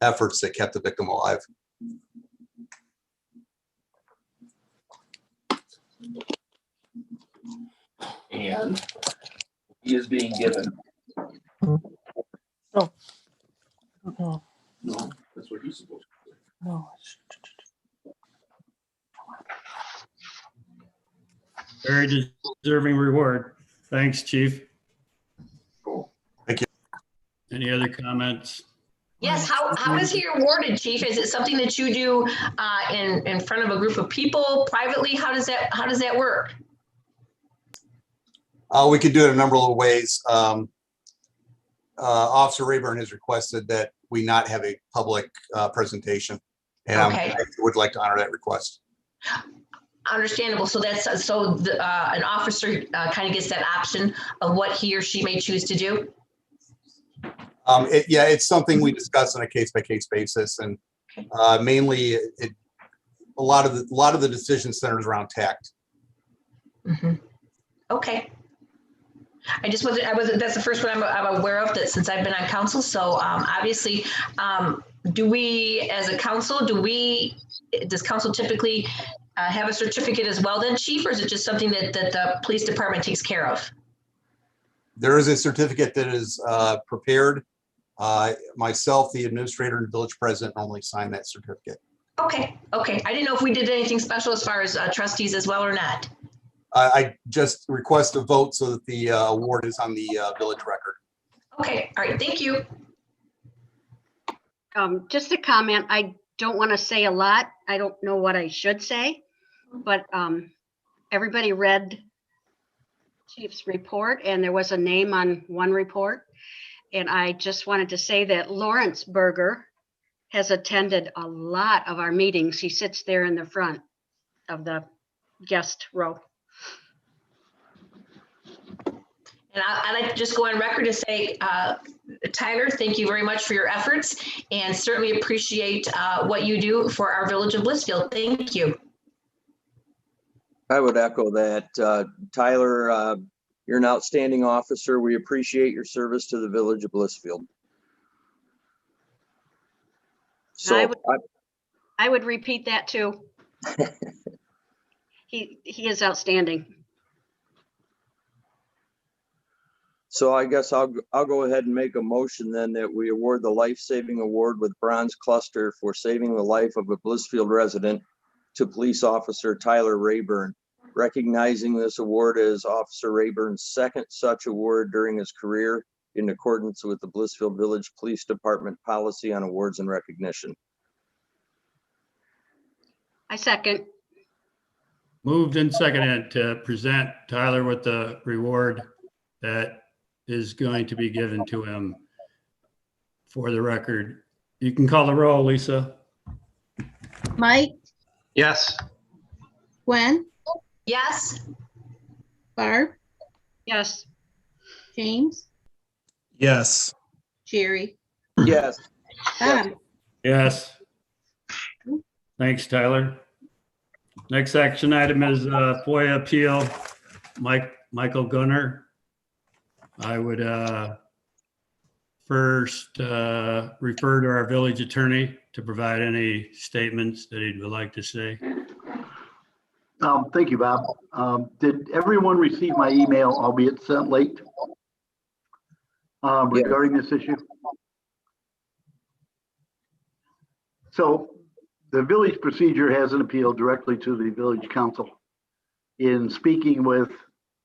efforts that kept the victim alive. And he is being given. No. No. No, that's what he's supposed to do. No. Very deserving reward. Thanks, Chief. Cool. Thank you. Any other comments? Yes, how is he awarded, Chief? Is it something that you do in front of a group of people privately? How does that work? We could do it a number of ways. Officer Rayburn has requested that we not have a public presentation, and Okay. I would like to honor that request. Understandable. So that's an officer kind of gets that option of what he or she may choose to do. Yeah, it's something we discuss on a case-by-case basis, and mainly a lot of the decision centers around tact. Mm-hmm. Okay. I wasn't, that's the first one I'm aware of that since I've been on council. So obviously, do we, as a council, does council typically have a certificate as well then, Chief, or is it just something that the police department takes care of? There is a certificate that is prepared. Myself, the administrator, and village president normally sign that certificate. Okay. I didn't know if we did anything special as far as trustees as well or not. I just request a vote so that the award is on the village record. Okay. All right. Thank you. Just a comment. I don't want to say a lot. I don't know what I should say, but everybody read Chief's report, and there was a name on one report. And I just wanted to say that Lawrence Berger has attended a lot of our meetings. He sits there in the front of the guest row. And I'd like to just go on record to say, Tyler, thank you very much for your efforts and certainly appreciate what you do for our village of Blissfield. Thank you. I would echo that. Tyler, you're an outstanding officer. We appreciate your service to the village of Blissfield. So I would repeat that too. He is outstanding. So I guess I'll go ahead and make a motion then that we award the life-saving award with bronze cluster for saving the life of a Blissfield resident to police officer Tyler Rayburn, recognizing this award as Officer Rayburn's second such award during his career in accordance with the Blissfield Village Police Department policy on awards and recognition. I second. Moved and seconded to present Tyler with the reward that is going to be given to him. For the record, you can call the roll, Lisa. Mike, Yes. Gwen, Yes. Barb, Yes. James, Yes. Jerry, Yes. Bob. Yes. Thanks, Tyler. Next action item is FOIA appeal, Michael Gunner. I would first refer to our village attorney to provide any statements that he would like to say. Thank you, Bob. Did everyone receive my email, albeit sent late, regarding this issue? So the village procedure has an appeal directly to the village council. In speaking with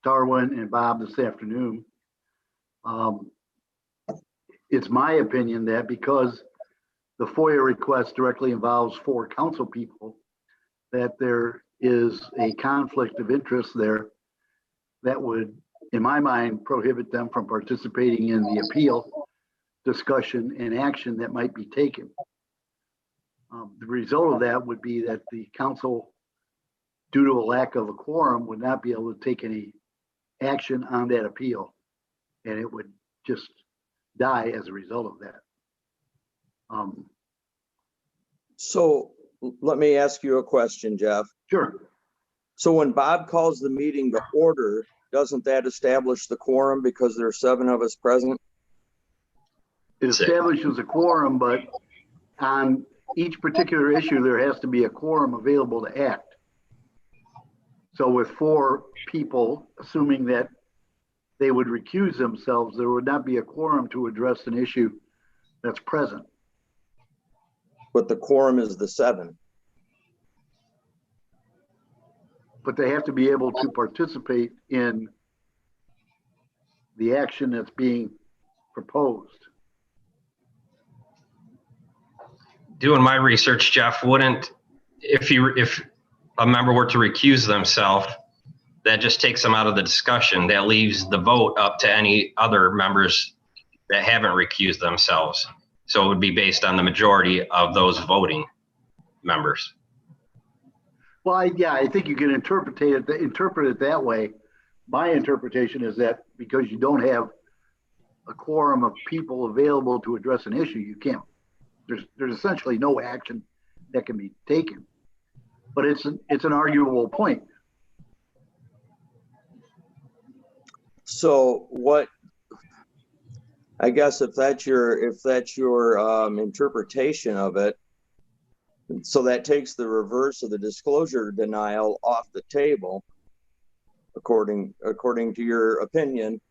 Darwin and Bob this afternoon, it's my opinion that because the FOIA request directly involves 4 council people, that there is a conflict of interest there that would, in my mind, prohibit them from participating in the appeal, discussion, and action that might be taken. The result of that would be that the council, due to a lack of a quorum, would not be able to take any action on that appeal, and it would just die as a result of that. So let me ask you a question, Jeff. Sure. So when Bob calls the meeting to order, doesn't that establish the quorum because there are 7 of us present? It establishes a quorum, but on each particular issue, there has to be a quorum available to act. So with 4 people, assuming that they would recuse themselves, there would not be a quorum to address an issue that's present. But the quorum is the 7. But they have to be able to participate in the action that's being proposed. Doing my research, Jeff, wouldn't, if a member were to recuse themselves, that just takes them out of the discussion. That leaves the vote up to any other members that haven't recused themselves. So it would be based on the majority of those voting members. Well, I think you can interpret it that way. My interpretation is that because you don't have a quorum of people available to address an issue, you can't. There's essentially no action that can be taken. But it's an arguable point. So what, I guess if that's your interpretation of it, so that takes the reverse of the disclosure denial off the table, according to your opinion.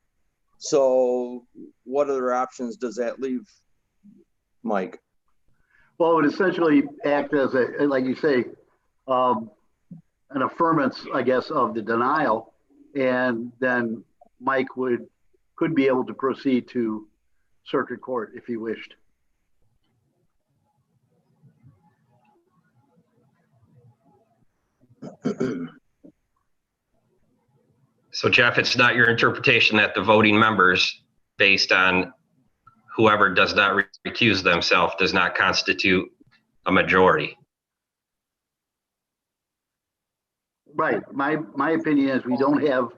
So what other options does that leave, Mike? Well, it would essentially act as a, like you say, an affirmance, I guess, of the denial, and then Mike could be able to proceed to circuit court if he wished. So Jeff, it's not your interpretation that the voting members, based on whoever does not recuse themselves, does not constitute a majority. Right. My opinion is we don't have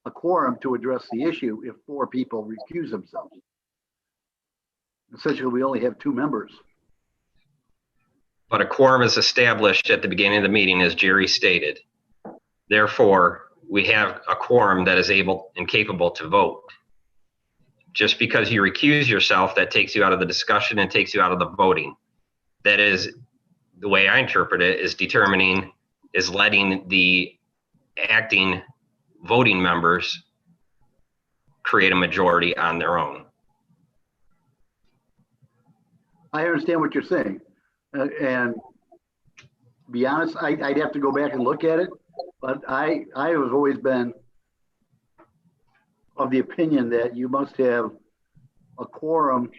a quorum to address the issue if 4 people recuse themselves. Essentially, we only have 2 members. But a quorum is established at the beginning of the meeting, as Jerry stated. Therefore, we have a quorum that is able and capable to vote. Just because you recuse yourself, that takes you out of the discussion and takes you out of the voting. That is, the way I interpret it, is letting the acting voting members create a majority on their own. I understand what you're saying. And to be honest, I'd have to go back and look at it. But I have always been of the opinion that you must have a quorum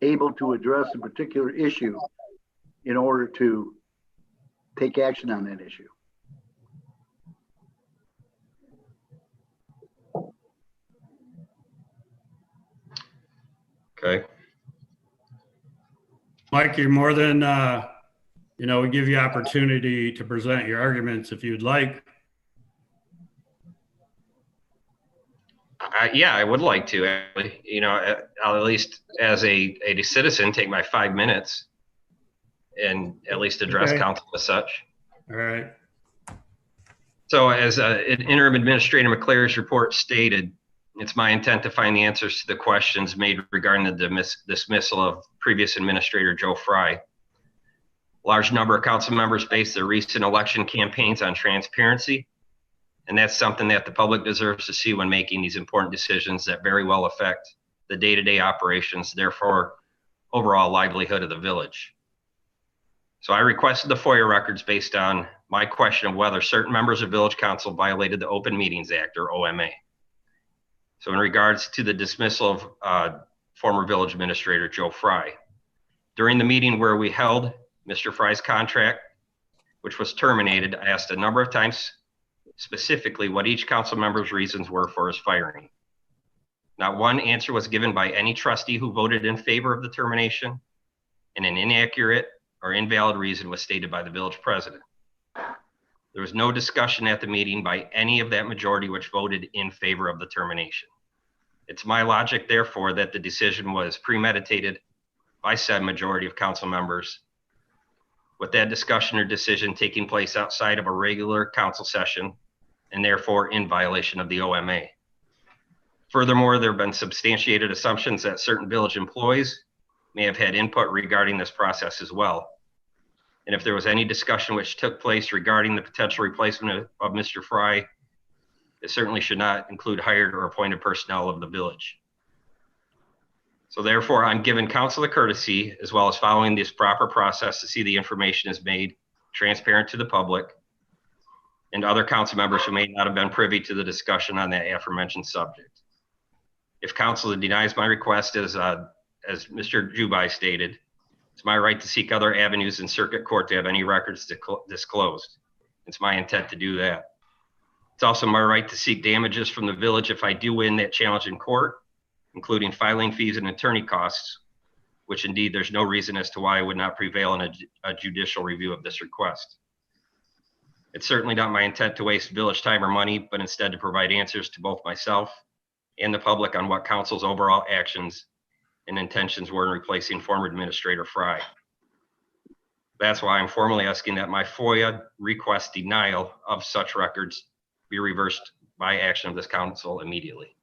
able to address a particular issue in order to take action on that issue. Okay. Mike, you're more than, we give you opportunity to present your arguments if you'd like. Yeah, I would like to. I'll at least, as a citizen, take my 5 minutes and at least address council as such. All right. So as interim administrator McClary's report stated, it's my intent to find the answers to the questions made regarding the dismissal of previous administrator Joe Fry. Large number of council members based their recent election campaigns on transparency, and that's something that the public deserves to see when making these important decisions that very well affect the day-to-day operations, therefore overall livelihood of the village. So I requested the FOIA records based on my question of whether certain members of Village Council violated the Open Meetings Act, or OMA. So in regards to the dismissal of former village administrator Joe Fry, during the meeting where we held Mr. Fry's contract, which was terminated, I asked a number of times specifically what each council member's reasons were for his firing. Not one answer was given by any trustee who voted in favor of the termination, and an inaccurate or invalid reason was stated by the village president. There was no discussion at the meeting by any of that majority which voted in favor of the termination. It's my logic, therefore, that the decision was premeditated by said majority of council members, with that discussion or decision taking place outside of a regular council session and therefore in violation of the OMA. Furthermore, there have been substantiated assumptions that certain village employees may have had input regarding this process as well. And if there was any discussion which took place regarding the potential replacement of Mr. Fry, it certainly should not include hired or appointed personnel of the village. So therefore, I'm giving council the courtesy, as well as following this proper process, to see the information is made transparent to the public and other council members who may not have been privy to the discussion on that aforementioned subject. If council denies my request, as Mr. Jubai stated, it's my right to seek other avenues in circuit court to have any records disclosed. It's my intent to do that. It's also my right to seek damages from the village if I do win that challenge in court, including filing fees and attorney costs, which indeed there's no reason as to why I would not prevail in a judicial review of this request. It's certainly not my intent to waste village time or money, but instead to provide answers to both myself and the public on what council's overall actions and intentions were in replacing former Administrator Fry. That's why I'm formally asking that my FOIA request denial of such records be reversed by action of this council immediately.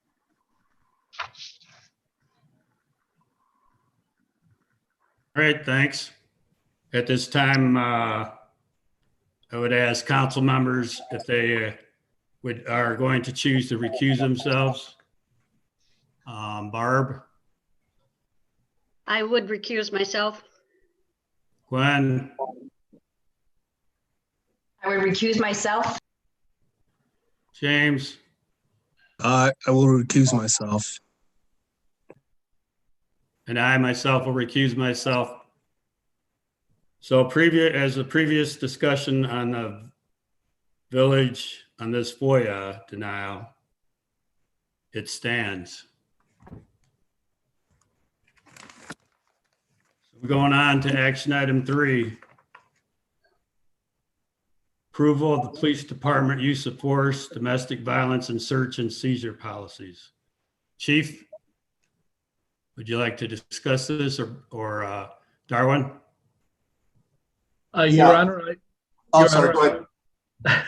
All right, thanks. At this time, I would ask council members if they are going to choose to recuse themselves. Barb, I would recuse myself. Gwen, I would recuse myself. James, I will recuse myself. and I myself will recuse myself. So as a previous discussion on the village on this FOIA denial, it stands. So we're going on to action item 3. Approval of the police department use of force, domestic violence, and search and seizure policies. Chief, would you like to discuss this, or Darwin? Your Yeah. Honor, Oh, sorry, go ahead.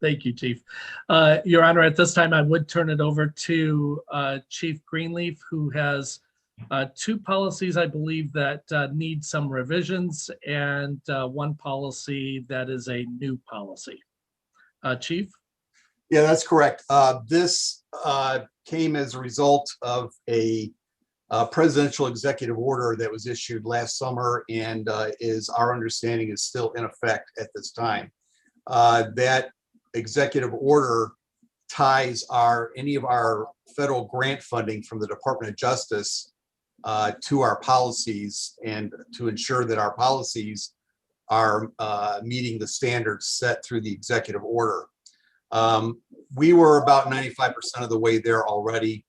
Thank you, Chief. Your Honor, at this time, I would turn it over to Chief Greenleaf, who has 2 policies, I believe, that need some revisions, and 1 policy that is a new policy. Chief? Yeah, that's correct. This came as a result of a presidential executive order that was issued last summer, and is our understanding is still in effect at this time. That executive order ties any of our federal grant funding from the Department of Justice to our policies, and to ensure that our policies are meeting the standards set through the executive order. We were about 95% of the way there already.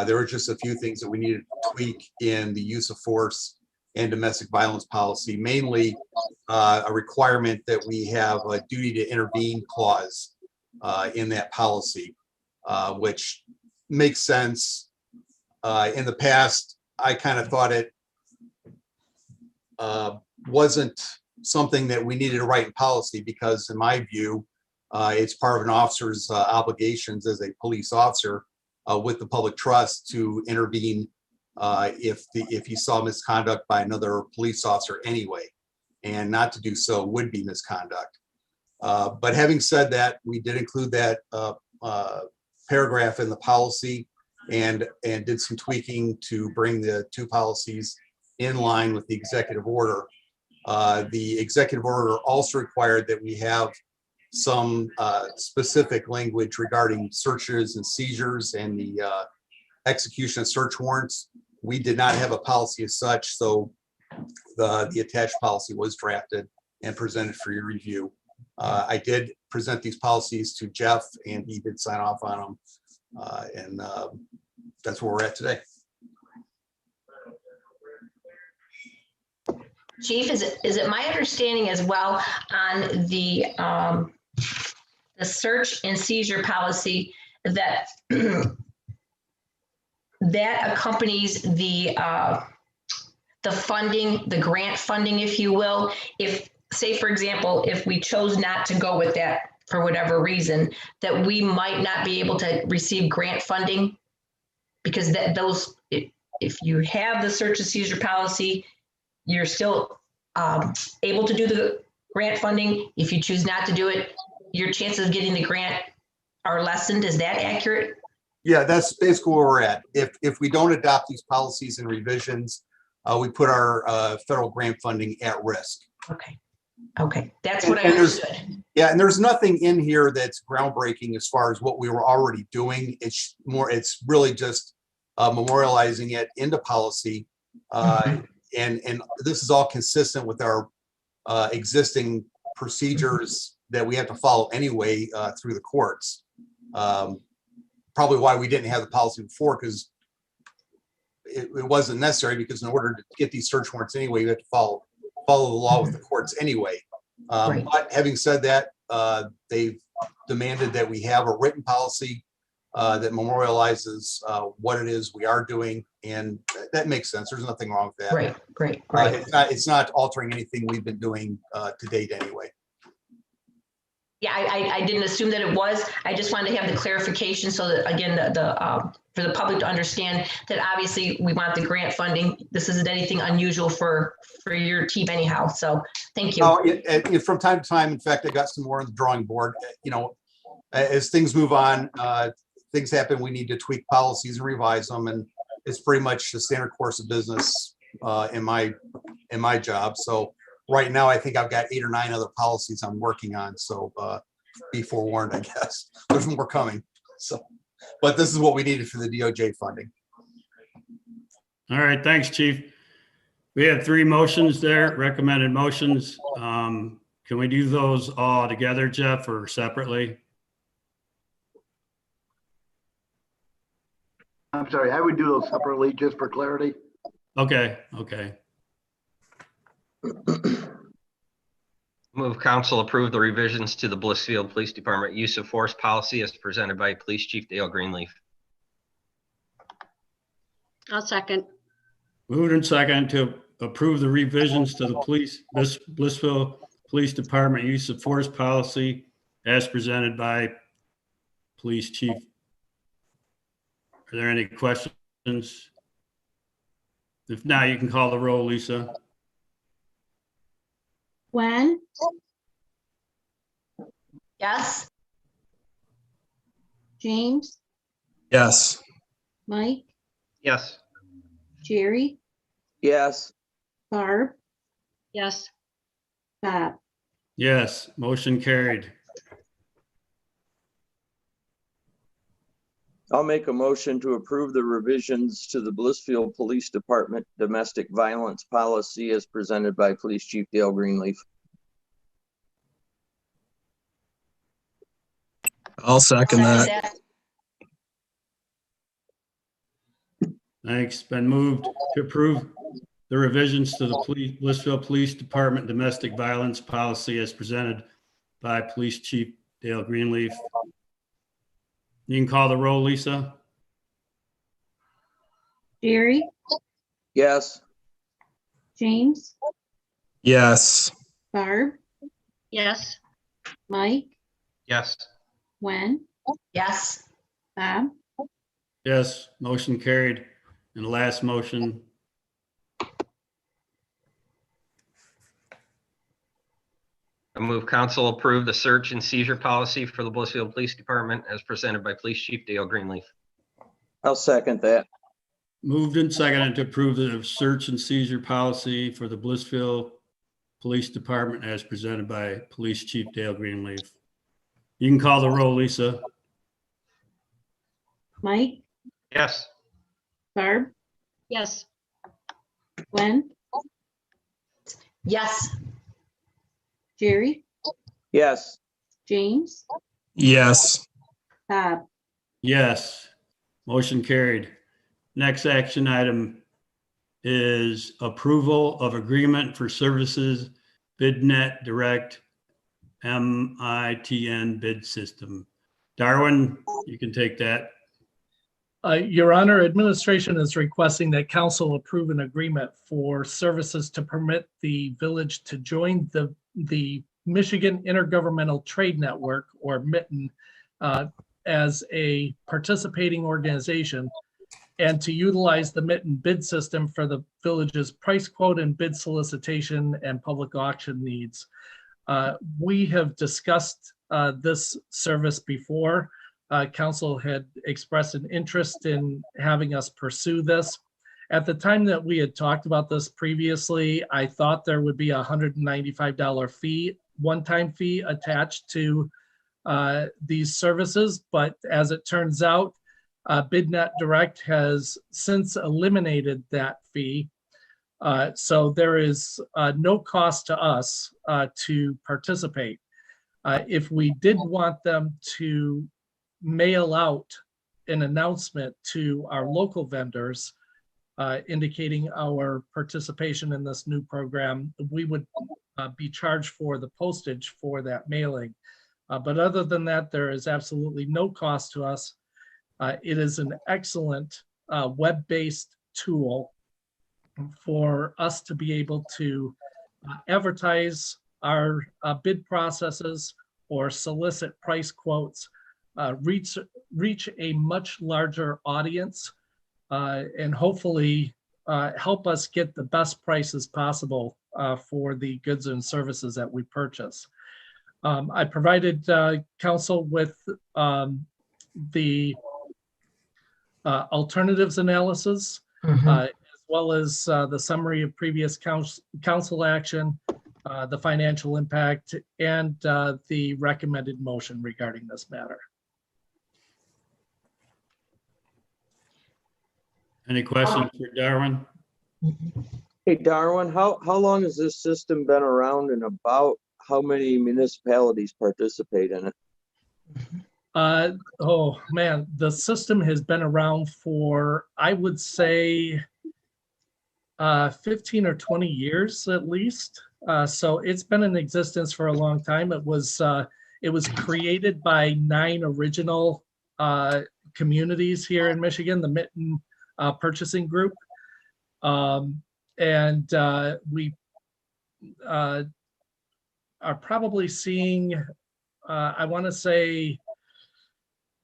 There were just a few things that we needed to tweak in the use of force and domestic violence policy, mainly a requirement that we have a duty to intervene clause in that policy, which makes sense. In the past, I kind of thought it wasn't something that we needed to write in policy, because in my view, it's part of an officer's obligations as a police officer with the public trust to intervene if he saw misconduct by another police officer anyway, and not to do so would be misconduct. But having said that, we did include that paragraph in the policy, and did some tweaking to bring the 2 policies in line with the executive order. The executive order also required that we have some specific language regarding searches and seizures and the execution of search warrants. We did not have a policy as such, so the attached policy was drafted and presented for your review. I did present these policies to Jeff, and he did sign off on them, and that's where we're at today. Chief, is it my understanding as well on the search and seizure policy that that accompanies the funding, the grant funding, if you will? If, say, for example, if we chose not to go with that for whatever reason, that we might not be able to receive grant funding, because if you have the search and seizure policy, you're still able to do the grant funding. If you choose not to do it, your chances of getting the grant are lessened. Is that accurate? Yeah, that's basically where we're at. If we don't adopt these policies and revisions, we put our federal grant funding at risk. Okay. Okay. That's what I And there's- understood. Yeah, and there's nothing in here that's groundbreaking as far as what we were already doing. It's really just memorializing it into policy. And this is all consistent with our existing procedures that we have to follow anyway through the courts. Probably why we didn't have the policy before, because it wasn't necessary, because in order to get these search warrants anyway, you have to follow the law with the courts anyway. Right. But having said that, they've demanded that we have a written policy that memorializes what it is we are doing, and that makes sense. There's nothing wrong with that. Right. Great. Great. It's not altering anything we've been doing to date anyway. Yeah, I didn't assume that it was. I just wanted to have the clarification so that, again, for the public to understand that obviously we want the grant funding. This isn't anything unusual for your team anyhow. So thank you. From time to time, in fact, I got some more on the drawing board. As things move on, things happen. We need to tweak policies and revise them, and it's pretty much the standard course of business in my job. So right now, I think I've got 8 or 9 other policies I'm working on. So be forewarned, I guess. There's more coming. So, but this is what we needed for the DOJ funding. All right, thanks, Chief. We have 3 motions there, recommended motions. Can we do those all together, Jeff, or separately? I'm sorry, I would do those separately just for clarity. Okay. Move council approve the revisions to the Blissfield Police Department use of force policy as presented by Police Chief Dale Greenleaf. I'll second. Moved and second to approve the revisions to the Blissfield Police Department use of force policy as presented by Police Chief. Are there any questions? If not, you can call the roll, Lisa. Gwen, Yes. James, Yes. Mike, Yes. Jerry, Yes. Barb, Yes. Bob. Yes, motion carried. I'll make a motion to approve the revisions to the Blissfield Police Department domestic violence policy as presented by Police Chief Dale Greenleaf. I'll second that. Thanks. Been moved to approve the revisions to the Blissfield Police Department domestic violence policy as presented by Police Chief Dale Greenleaf. You can call the roll, Lisa. Jerry, Yes. James, Yes. Barb, Yes. Mike, Yes. Gwen, Yes. Bob. Yes, motion carried. And the last motion. I move council approve the search and seizure policy for the Blissfield Police Department as presented by Police Chief Dale Greenleaf. I'll second that. Moved and seconded to approve the search and seizure policy for the Blissfield Police Department as presented by Police Chief Dale Greenleaf. You can call the roll, Lisa. Mike, Yes. Barb, Yes. Gwen, Yes. Jerry, Yes. James, Yes. Bob. Yes, motion carried. Next action item is approval of agreement for services BidNet Direct MITN bid system. Darwin, you can take that. Your Honor, administration is requesting that council approve an agreement for services to permit the village to join the Michigan Intergovernmental Trade Network, or MITN, as a participating organization and to utilize the Mitten bid system for the village's price quote and bid solicitation and public auction needs. We have discussed this service before. Council had expressed an interest in having us pursue this. At the time that we had talked about this previously, I thought there would be a $195 fee, one-time fee attached to these services, but as it turns out, BidNet Direct has since eliminated that fee. So there is no cost to us to participate. If we did want them to mail out an announcement to our local vendors indicating our participation in this new program, we would be charged for the postage for that mailing. But other than that, there is absolutely no cost to us. It is an excellent web-based tool for us to be able to advertise our bid processes or solicit price quotes, reach a much larger audience, and hopefully help us get the best prices possible for the goods and services that we purchase. I provided council with the alternatives analysis, as well as the summary of previous council action, the financial impact, and the recommended motion regarding this matter. Any questions for Darwin? Hey, Darwin, how long has this system been around and about how many municipalities participate in it? Oh man, the system has been around for, I would say, 15 or 20 years at least. So it's been in existence for a long time. It was created by 9 original communities here in Michigan, the Mitten Purchasing Group. And we are probably seeing, I want to say,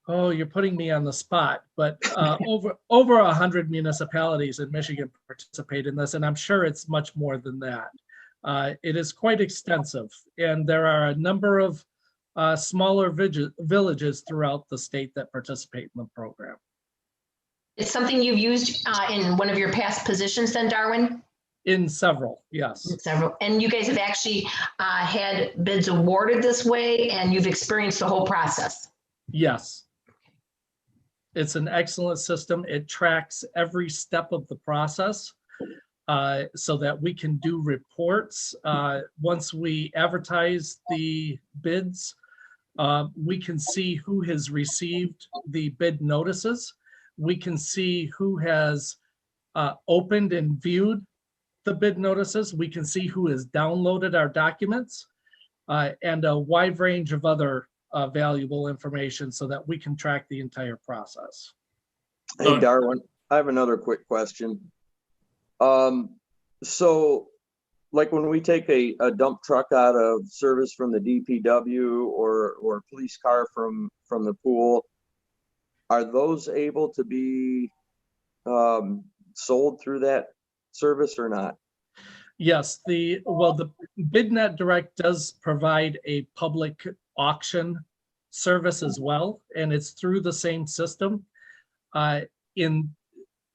oh, you're putting me on the spot, but over 100 municipalities in Michigan participate in this, and I'm sure it's much more than that. It is quite extensive, and there are a number of smaller villages throughout the state that participate in the program. It's something you've used in one of your past positions then, Darwin? In several, yes. Several. And you guys have actually had bids awarded this way, and you've experienced the whole process? Yes. It's an excellent system. It tracks every step of the process so that we can do reports. Once we advertise the bids, we can see who has received the bid notices. We can see who has opened and viewed the bid notices. We can see who has downloaded our documents and a wide range of other valuable information so that we can track the entire process. Hey, Darwin, I have another quick question. So like when we take a dump truck out of service from the DPW or a police car from the pool, are those able to be sold through that service or not? Yes, the BidNet Direct does provide a public auction service as well, and it's through the same system. In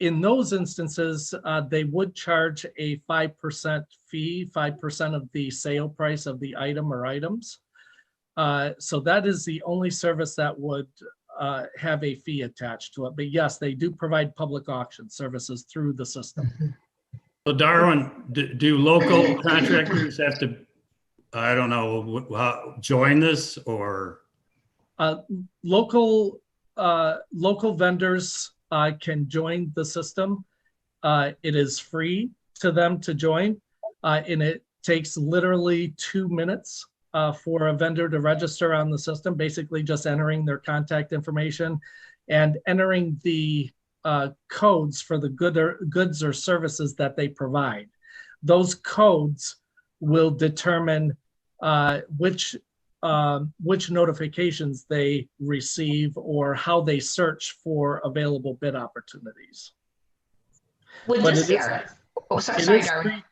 those instances, they would charge a 5% fee, 5% of the sale price of the item or items. So that is the only service that would have a fee attached to it. But yes, they do provide public auction services through the system. So Darwin, do local contractors have to, I don't know, join this or? Local vendors can join the system. It is free to them to join, and it takes literally 2 minutes for a vendor to register on the system, basically just entering their contact information and entering the codes for the goods or services that they provide. Those codes will determine which which notifications they receive or how they search for available bid opportunities. Would But this, it is- Sarah? Oh, sorry, it sorry, is Darwin. free-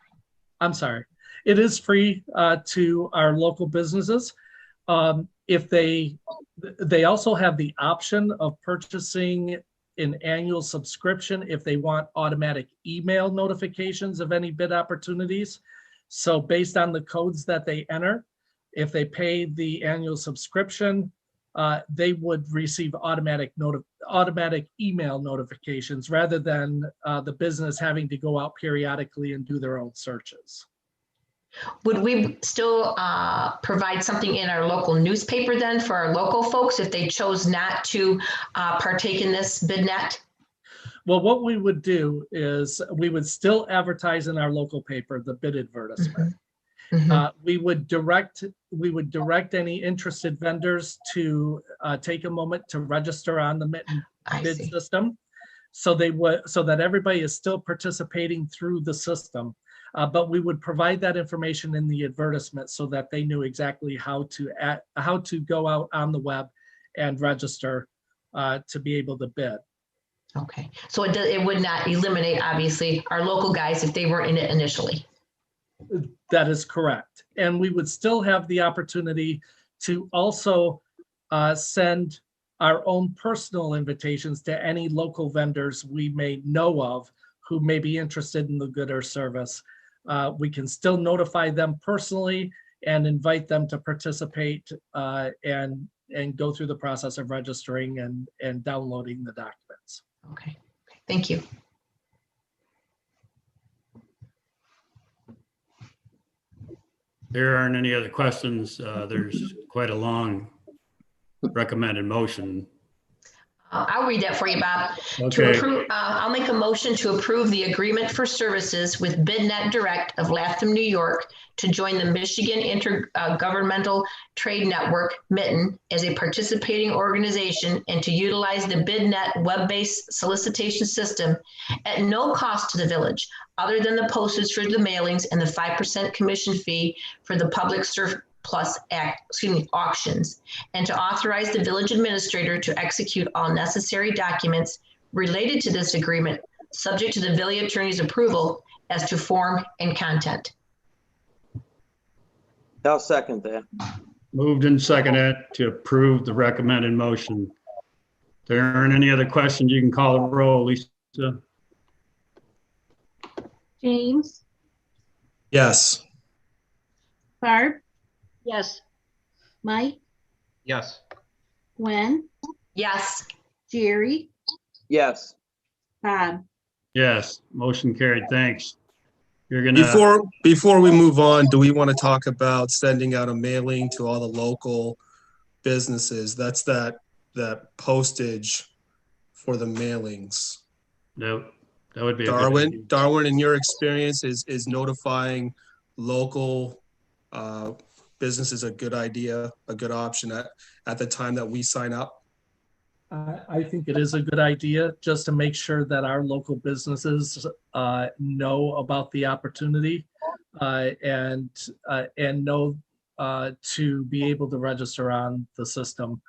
I'm sorry. It is free to our local businesses. If they also have the option of purchasing an annual subscription if they want automatic email notifications of any bid opportunities. So based on the codes that they enter, if they pay the annual subscription, they would receive automatic email notifications rather than the business having to go out periodically and do their own searches. Would we still provide something in our local newspaper then for our local folks if they chose not to partake in this BidNet? Well, what we would do is we would still advertise in our local paper, the bid advertisement. We would direct any interested vendors to take a moment to register on the Mitten bid system. So that everybody is still participating through the system. But we would provide that information in the advertisement so that they knew exactly how to go out on the web and register to be able to bid. Okay, so it would not eliminate, obviously, our local guys if they weren't in it initially. That is correct. And we would still have the opportunity to also send our own personal invitations to any local vendors we may know of who may be interested in the good or service. We can still notify them personally and invite them to participate and go through the process of registering and downloading the documents. Okay, thank you. There aren't any other questions. There's quite a long recommended motion. I'll read that for you, Bob. To Okay. approve, I'll make a motion to approve the agreement for services with BidNet Direct of Latham, New York, to join the Michigan Intergovernmental Trade Network, Mitten, as a participating organization and to utilize the BidNet web-based solicitation system at no cost to the village, other than the postage for the mailings and the 5% commission fee for the public surplus auctions, and to authorize the village administrator to execute all necessary documents related to this agreement, subject to the village attorney's approval as to form and content. I'll second that. Moved and seconded to approve the recommended motion. There aren't any other questions. You can call the roll, Lisa. James, Yes. Barb, Yes. Mike, Yes. Gwen, Yes. Jerry, Yes. Bob. Yes, motion carried. Thanks. You're gonna, Before we move on, do we want to talk about sending out a mailing to all the local businesses? That's that postage for the mailings. that would be a good idea. Darwin, in your experience, is notifying local businesses a good idea, a good option at the time that we sign up? I think it is a good idea just to make sure that our local businesses know about the opportunity and know to be able to register on the system.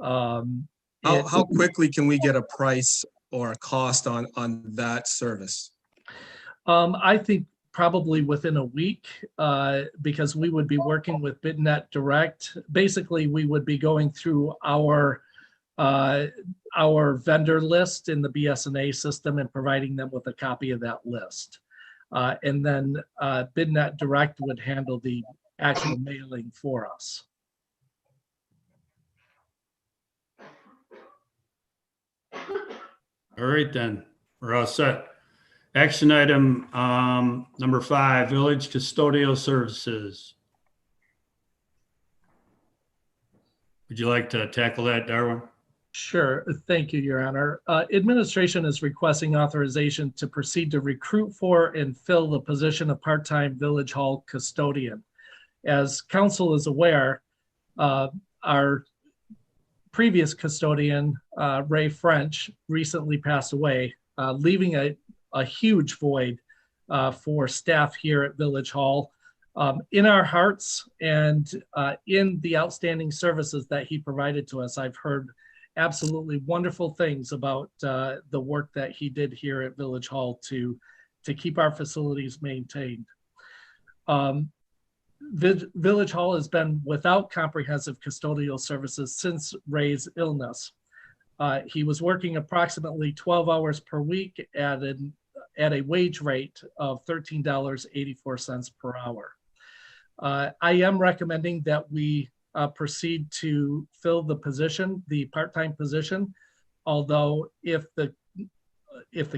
How quickly can we get a price or a cost on that service? I think probably within a week, because we would be working with BidNet Direct. Basically, we would be going through our vendor list in the BSNA system and providing them with a copy of that list. And then BidNet Direct would handle the actual mailing for us. All right, then, we're all set. Action item number 5, village custodial services. Would you like to tackle that, Darwin? Sure. Thank you, Your Honor. Administration is requesting authorization to proceed to recruit for and fill the position of part-time village hall custodian. As council is aware, our previous custodian, Ray French, recently passed away, leaving a huge void for staff here at Village Hall. In our hearts and in the outstanding services that he provided to us, I've heard absolutely wonderful things about the work that he did here at Village Hall to keep our facilities maintained. Village Hall has been without comprehensive custodial services since Ray's illness. He was working approximately 12 hours per week at a wage rate of $13.84 per hour. I am recommending that we proceed to fill the position, the part-time position. Although if the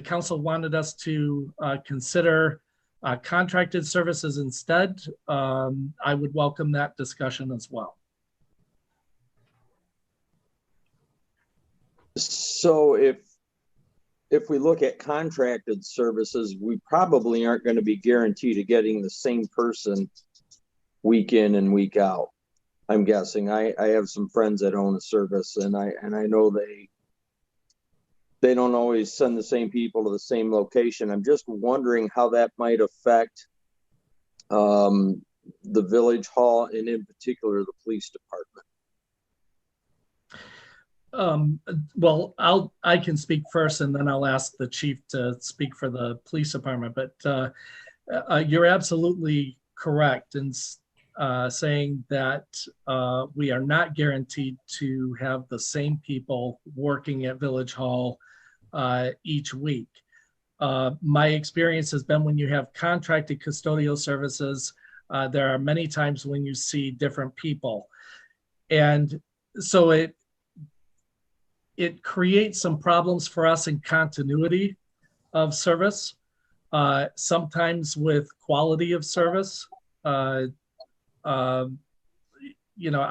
council wanted us to consider contracted services instead, I would welcome that discussion as well. So if we look at contracted services, we probably aren't going to be guaranteed of getting the same person week in and week out. I'm guessing. I have some friends that own a service, and I know they don't always send the same people to the same location. I'm just wondering how that might affect the Village Hall and in particular the police department. Well, I can speak first, and then I'll ask the chief to speak for the police department. But you're absolutely correct in saying that we are not guaranteed to have the same people working at Village Hall each week. My experience has been when you have contracted custodial services, there are many times when you see different people. And so it creates some problems for us in continuity of service, sometimes with quality of service. You know,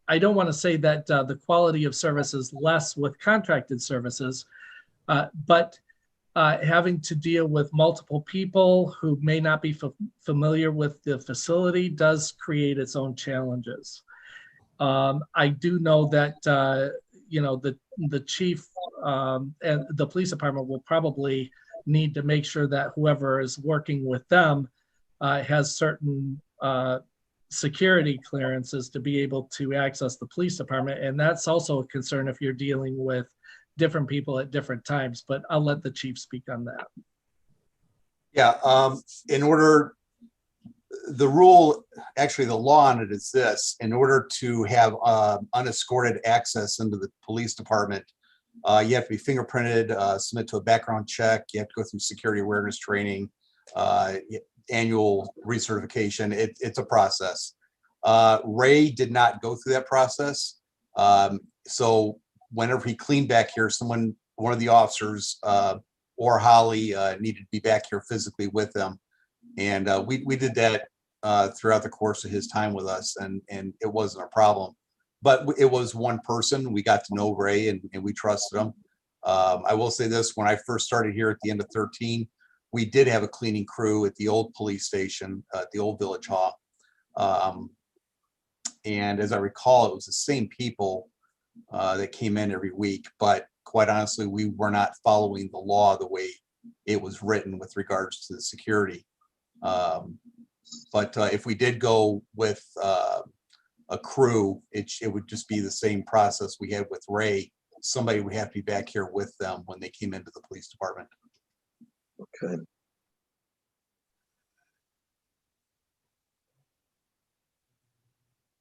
I don't want to say that the quality of service is less with contracted services, but having to deal with multiple people who may not be familiar with the facility does create its own challenges. I do know that you know, the chief and the police department will probably need to make sure that whoever is working with them has certain security clearances to be able to access the police department. And that's also a concern if you're dealing with different people at different times, but I'll let the chief speak on that. Yeah, in order, the rule, actually the law on it is this: in order to have unescorted access into the police department, you have to be fingerprinted, submit to a background check, you have to go through security awareness training, annual recertification. It's a process. Ray did not go through that process. So whenever he cleaned back here, one of the officers or Holly needed to be back here physically with him. And we did that throughout the course of his time with us, and it wasn't a problem. But it was one person. We got to know Ray, and we trusted him. I will say this: when I first started here at the end of 2013, we did have a cleaning crew at the old police station, at the old Village Hall. And as I recall, it was the same people that came in every week. But quite honestly, we were not following the law the way it was written with regards to the security. But if we did go with a crew, it would just be the same process we had with Ray. Somebody would have to be back here with them when they came into the police department. Okay.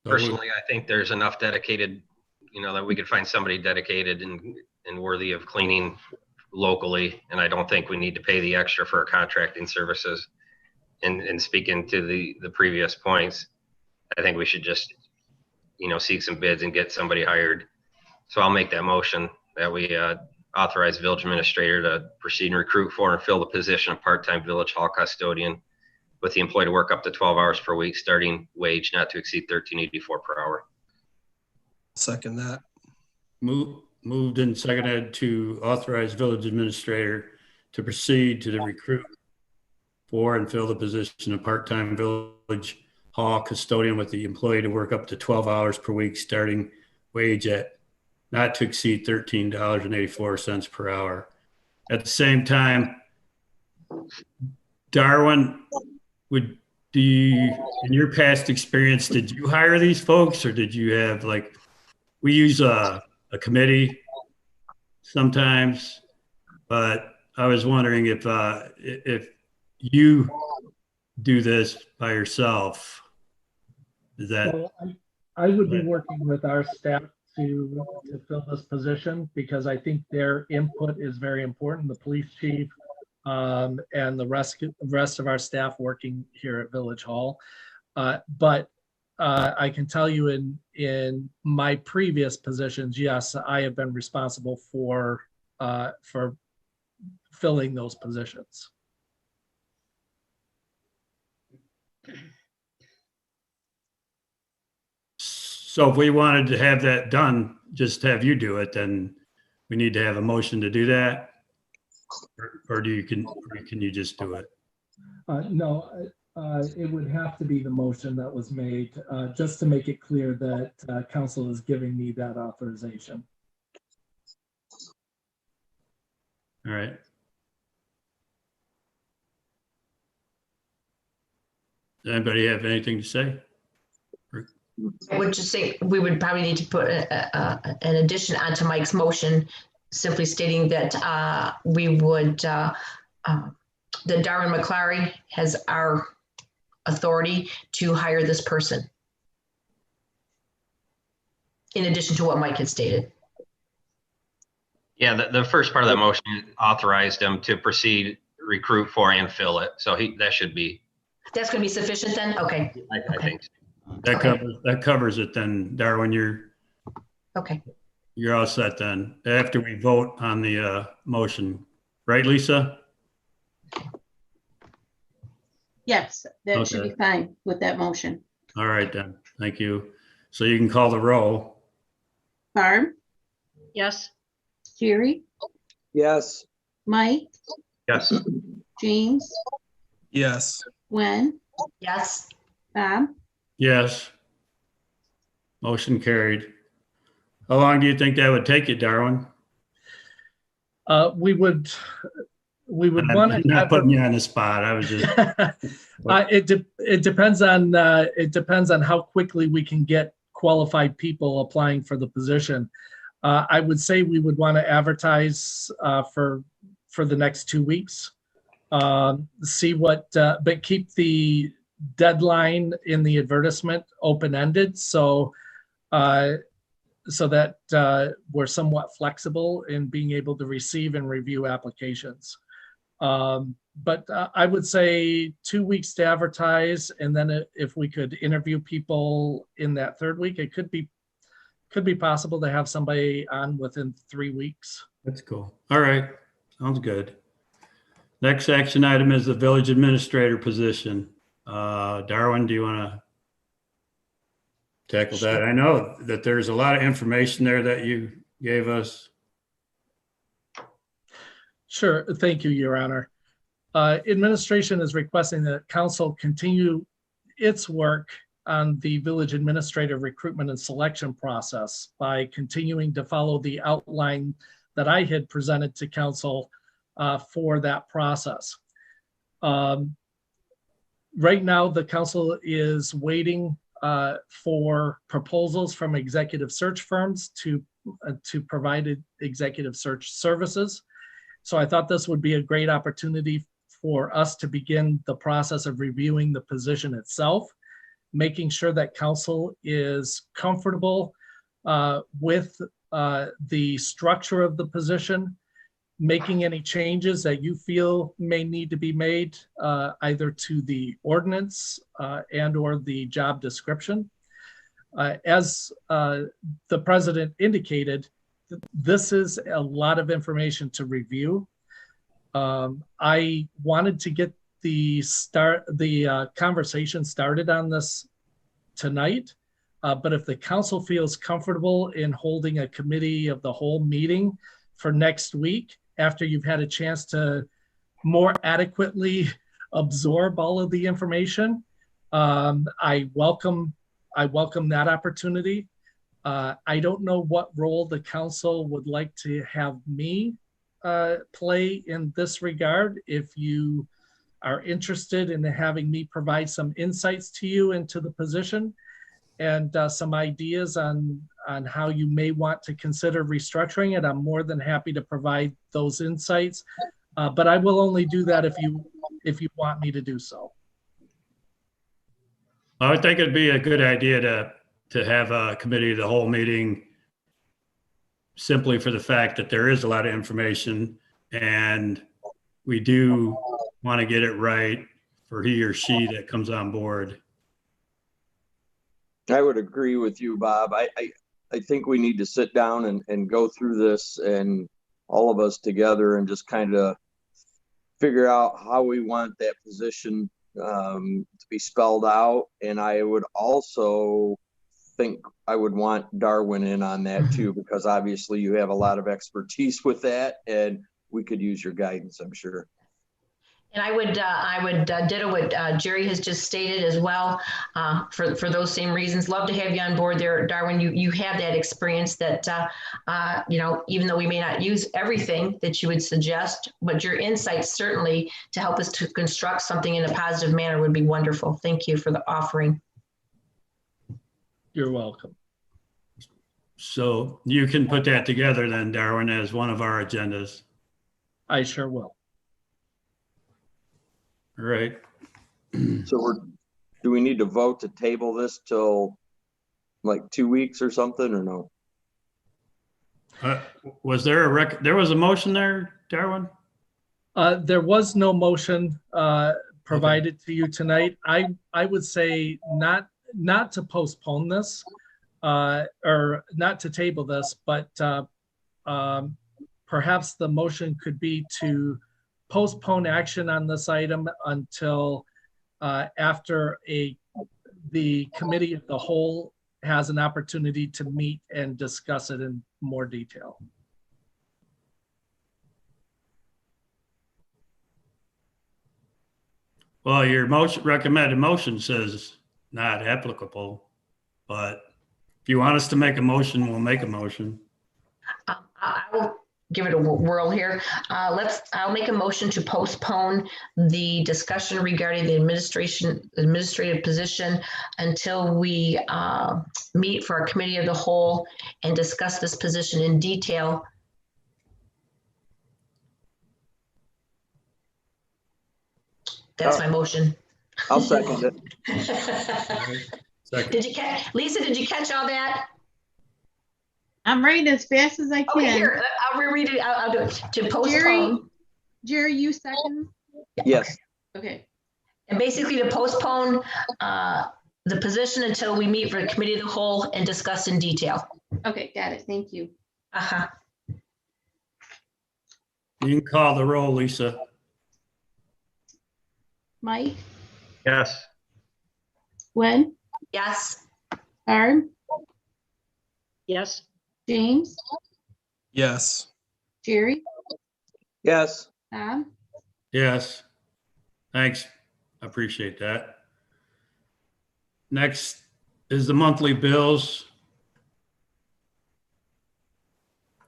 Personally, I think there's enough dedicated, you know, that we could find somebody dedicated and worthy of cleaning locally. And I don't think we need to pay the extra for contracting services. And speaking to the previous points, I think we should just, you know, seek some bids and get somebody hired. So I'll make that motion that we authorize village administrator to proceed and recruit for and fill the position of part-time Village Hall custodian with the employee to work up to 12 hours per week, starting wage not to exceed $13.84 per hour. Second that. Moved and seconded to authorize village administrator to proceed to the recruit for and fill the position of part-time Village Hall custodian with the employee to work up to 12 hours per week, starting wage at not to exceed $13.84 per hour. At the same time, Darwin, do you, in your past experience, did you hire these folks or did you have like, we use a committee sometimes, but I was wondering if you do this by yourself, is that, So I would be working with our staff to fill this position because I think their input is very important, the police chief, and the rest of our staff working here at Village Hall. But I can tell you in my previous positions, yes, I have been responsible for filling those positions. so if we wanted to have that done, just have you do it, then we need to have a motion to do that? Or can you just do it? No, it would have to be the motion that was made, just to make it clear that council is giving me that authorization. All right. Does anybody have anything to say? I would just say we would probably need to put an addition onto Mike's motion, simply stating that we would, that Darwin McClary has our authority to hire this person. In addition to what Mike had stated. Yeah, the first part of that motion authorized him to proceed, recruit for and fill it. So that should be. That's going to be sufficient then? Okay. I think so. That covers it then, Darwin, Okay. you're all set then, after we vote on the motion. Right, Lisa? Yes, that should Okay. be fine with that motion. All right then, thank you. So you can call the roll. Barb, Yes. Jerry, Yes. Mike, Yes. James, Yes. Gwen, Yes. Bob, Yes. Motion carried. How long do you think that would take you, Darwin? We would I'm want to not putting you on the spot. I was just. it depends on how quickly we can get qualified people applying for the position. I would say we would want to advertise for the next 2 weeks. See what, but keep the deadline in the advertisement open-ended, so that we're somewhat flexible in being able to receive and review applications. But I would say 2 weeks to advertise, and then if we could interview people in that third week, it could be possible to have somebody on within 3 weeks. That's cool. All right, sounds good. Next action item is the village administrator position. Darwin, do you want to tackle that? I know that there's a lot of information there that you gave us. Sure. Thank you, Your Honor. Administration is requesting that council continue its work on the village administrative recruitment and selection process by continuing to follow the outline that I had presented to council for that process. Right now, the council is waiting for proposals from executive search firms to provide executive search services. So I thought this would be a great opportunity for us to begin the process of reviewing the position itself, making sure that council is comfortable with the structure of the position, making any changes that you feel may need to be made either to the ordinance and or the job description. As the president indicated, this is a lot of information to review. I wanted to get the conversation started on this tonight, but if the council feels comfortable in holding a committee of the whole meeting for next week, after you've had a chance to more adequately absorb all of the information, I welcome that opportunity. I don't know what role the council would like to have me play in this regard. If you are interested in having me provide some insights to you into the position and some ideas on how you may want to consider restructuring it, I'm more than happy to provide those insights. But I will only do that if you want me to do so. I would think it'd be a good idea to have a committee of the whole meeting, simply for the fact that there is a lot of information and we do want to get it right for he or she that comes on board. I would agree with you, Bob. I think we need to sit down and go through this, and all of us together, and just kind of figure out how we want that position to be spelled out. And I would also think I would want Darwin in on that too, because obviously you have a lot of expertise with that, and we could use your guidance, I'm sure. And I would ditto what Jerry has just stated as well, for those same reasons. Love to have you on board there, Darwin. You have that experience that, even though we may not use everything that you would suggest, but your insights certainly to help us to construct something in a positive manner would be wonderful. Thank you for the offering. You're welcome. So you can put that together then, Darwin, as one of our agendas. I sure will. All right. So do we need to vote to table this till like 2 weeks or something, or no? Was there there was a motion there, Darwin? There was no motion provided to you tonight. I would say not to postpone this or not to table this, but perhaps the motion could be to postpone action on this item until after the committee of the whole has an opportunity to meet and discuss it in more detail. Well, your recommended motion says not applicable, but if you want us to make a motion, we'll make a motion. I will give it a whirl here. I'll make a motion to postpone the discussion regarding the administrative position until we meet for our committee of the whole and discuss this position in detail. That's my motion. I'll second it. Second. Did you catch, Lisa, did you catch all that? I'm writing as fast as I can. Okay, here, I'll reread it. I'll do it. To postpone. Jerry, you second? Yes. Okay. And basically to postpone the position until we meet for the committee of the whole and discuss in detail. Okay, got it. Thank you. Uh-huh. You can call the roll, Lisa. Mike, Yes. Gwen, Yes. Barb, Yes. James, Yes. Jerry, Yes. Bob. Yes. Thanks. I appreciate that. Next is the monthly bills.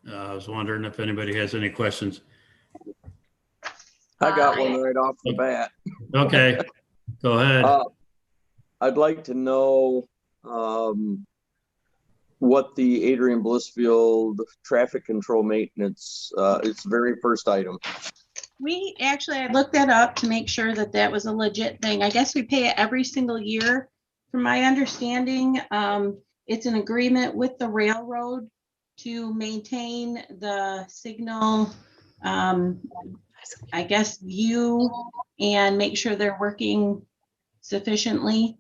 I was wondering if anybody has any questions. I got one right off the bat. Okay, go ahead. I'd like to know what the Adrian Blissfield traffic control maintenance, its very first item. I looked that up to make sure that that was a legit thing. I guess we pay it every single year. From my understanding, it's an agreement with the railroad to maintain the signal, I guess, view and make sure they're working sufficiently.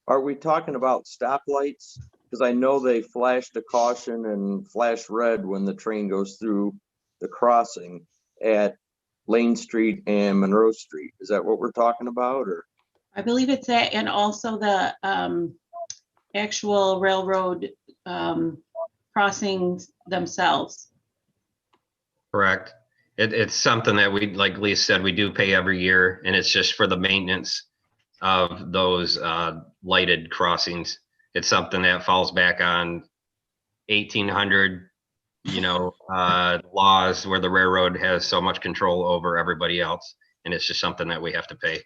Are we talking about stoplights? Because I know they flash the caution and flash red when the train goes through the crossing at Lane Street and Monroe Street. Is that what we're talking about, or? I believe it's that, and also the actual railroad crossings themselves. Correct. It's something that we, like Lisa said, we do pay every year, and it's just for the maintenance of those lighted crossings. It's something that falls back on 1800, laws where the railroad has so much control over everybody else. and it's just something that we have to pay.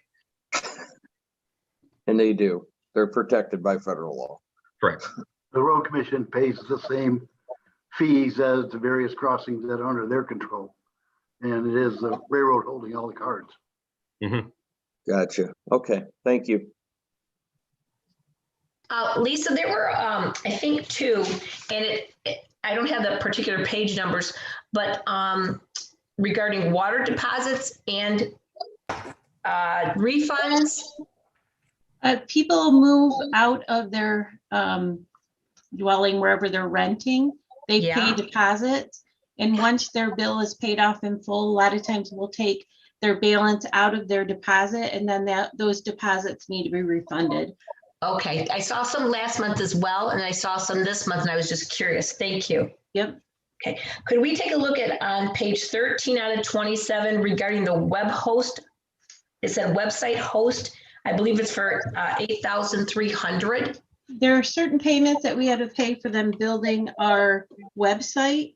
And they do. They're protected by federal law. Correct. The road commission pays the same fees as the various crossings that are under their control. And it is the railroad holding all the cards. Gotcha. Okay, thank you. Lisa, there were, I think two, and I don't have the particular page numbers, but regarding water deposits and refunds. People move out of their dwelling wherever they're renting. They pay Yeah. deposits. And once their bill is paid off in full, a lot of times we'll take their balance out of their deposit, and then those deposits need to be refunded. Okay, I saw some last month as well, and I saw some this month, and I was just curious. Thank you. Yep. Okay, could we take a look at on page 13 out of 27 regarding the web host? It said website host. I believe it's for $8,300. There are certain payments that we had to pay for them building our website.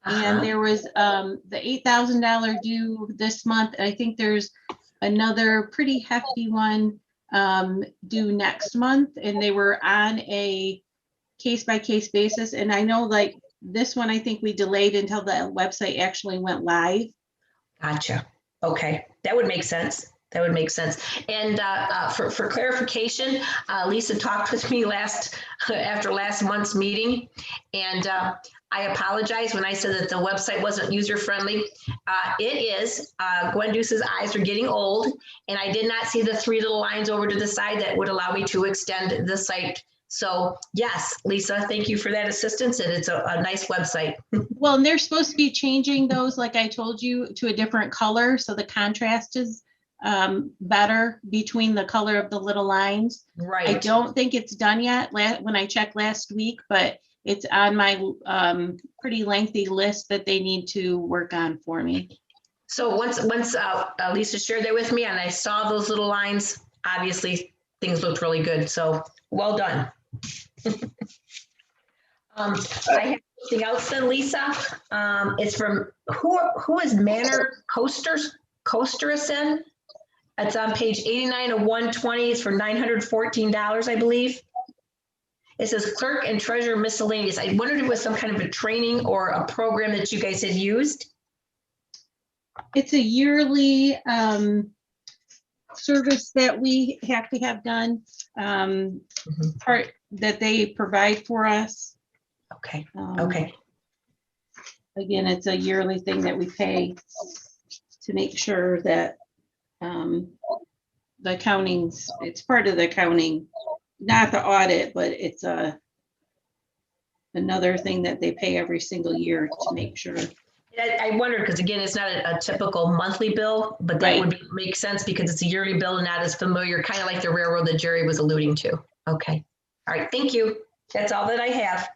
And there was the $8,000 due this month. And I think there's another pretty hefty one due next month. And they were on a case-by-case basis. And I know like this one, I think we delayed until the website actually went live. Gotcha. Okay, that would make sense. That would make sense. And for clarification, Lisa talked with me after last month's meeting, and I apologize when I said that the website wasn't user-friendly. It is. Gwen Deuce's eyes are getting old, and I did not see the three little lines over to the side that would allow me to extend the site. So yes, Lisa, thank you for that assistance, and it's a nice website. Well, and they're supposed to be changing those, like I told you, to a different color, so the contrast is better between the color of the little lines. Right. I don't think it's done yet when I checked last week, but it's on my pretty lengthy list that they need to work on for me. So once Lisa shared that with me and I saw those little lines, obviously things looked really good. So well done. I have something else then, Lisa. It's from who is Manor Costerson? It's on page 89 of 120. It's for $914, I believe. It says clerk and treasurer miscellaneous. I wondered if it was some kind of a training or a program that you guys had used. It's a yearly service that we have to have done, part that they provide for us. Okay. Okay. Again, it's a yearly thing that we pay to make sure that the accounting's, it's part of the accounting, not the audit, but it's another thing that they pay every single year to make sure. I wondered, because again, it's not a typical monthly bill, but that would make sense because it's a yearly bill and not as familiar, kind of like the railroad that Jerry was alluding to. Okay. All right. Thank you. That's all that I have.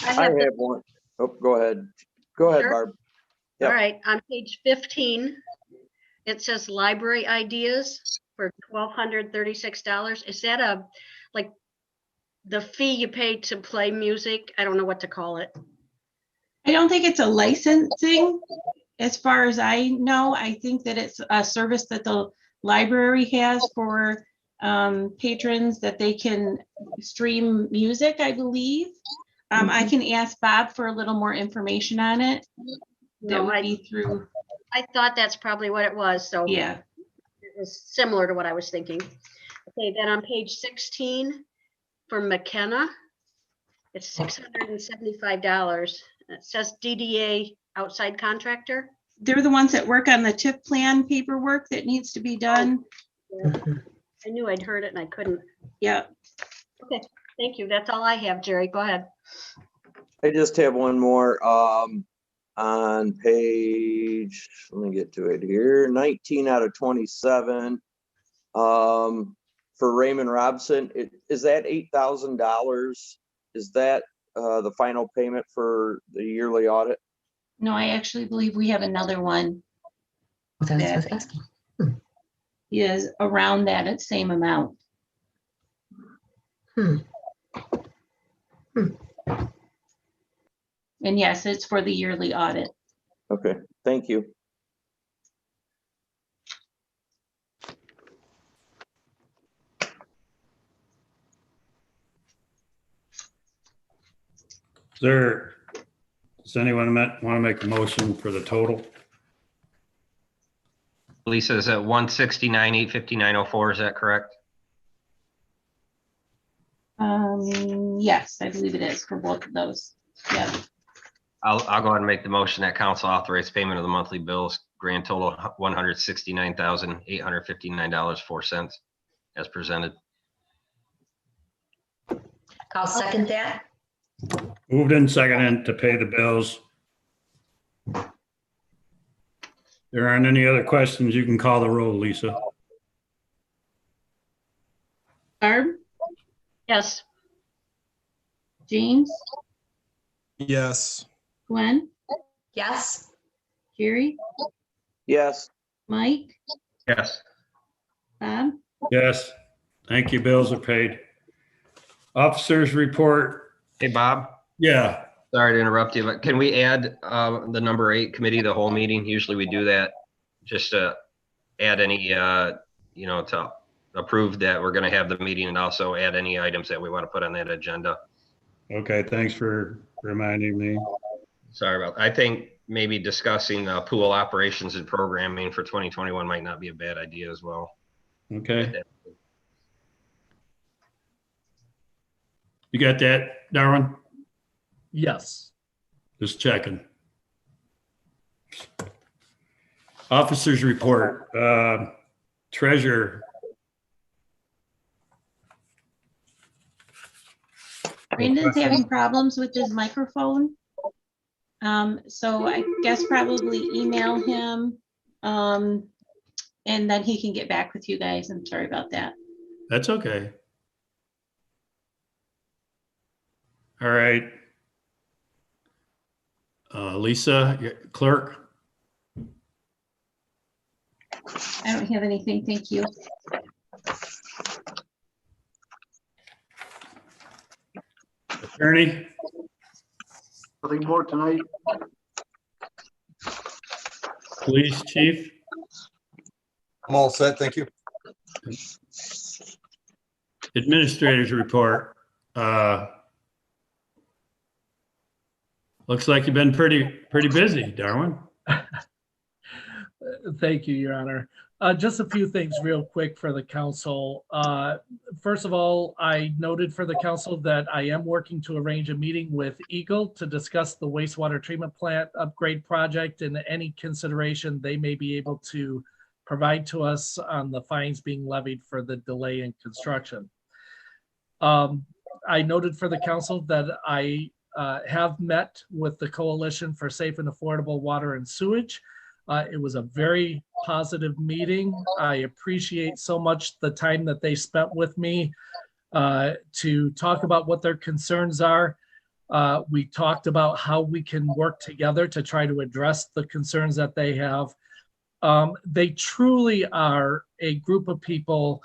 I have one. Oh, go ahead. Go ahead, Sure. Barb. Yep. All right, on page 15, it says library ideas for $1,236. Is that like the fee you pay to play music? I don't know what to call it. I don't think it's a licensing, as far as I know. I think that it's a service that the library has for patrons that they can stream music, I believe. I can ask Bob for a little more information on it. That would be through. I thought that's probably what it was. So yeah, it was similar to what I was thinking. Okay, then on page 16 for McKenna, it's $675. It says DDA outside contractor. They're the ones that work on the TIP plan paperwork that needs to be done. Yeah. I knew I'd heard it and I couldn't. Yeah. Okay, thank you. That's all I have, Jerry. Go ahead. I just have one more on page, let me get to it here, 19 out of 27. For Raymond Robson, is that $8,000? Is that the final payment for the yearly audit? No, I actually believe we have another one that is around that same amount. And yes, it's for the yearly audit. Okay, thank you. Does anyone want to make a motion for the total? Lisa, is at 169, 859.04, is that correct? Yes, I believe it is for both of those. Yeah. I'll go ahead and make the motion that council authorize payment of the monthly bills, grand total $169,859.04 as presented. I'll second that. Moved in second to pay the bills. There aren't any other questions. You can call the roll, Lisa. Barb, Yes. James, Yes. Gwen, Yes. Jerry, yes, Mike, Yes. Bob. Yes. Thank you. Bills are paid. Officers report. Hey, Bob, Yeah. sorry to interrupt you, but can we add the number 8 committee, the whole meeting? Usually we do that just to add any, to approve that we're going to have the meeting and also add any items that we want to put on that agenda. Okay. Thanks for reminding me. Sorry about, I think maybe discussing pool operations and programming for 2021 might not be a bad idea as well. Okay. You got that, Darwin? Yes. Just checking. Officers report. Treasurer. Brandon's having problems with his microphone. So I guess probably email him. And then he can get back with you guys. I'm sorry about that. That's okay. All right. Lisa, clerk. I don't have anything. Thank you. Attorney. Nothing more tonight. Police chief. I'm all set. Thank you. Administrators report. Looks like you've been pretty busy, Darwin. Thank you, Your Honor. Just a few things real quick for the council. First of all, I noted for the council that I am working to arrange a meeting with Eagle to discuss the wastewater treatment plant upgrade project and any consideration they may be able to provide to us on the fines being levied for the delay in construction. I noted for the council that I have met with the Coalition for Safe and Affordable Water and Sewage. It was a very positive meeting. I appreciate so much the time that they spent with me to talk about what their concerns are. We talked about how we can work together to try to address the concerns that they have. They truly are a group of people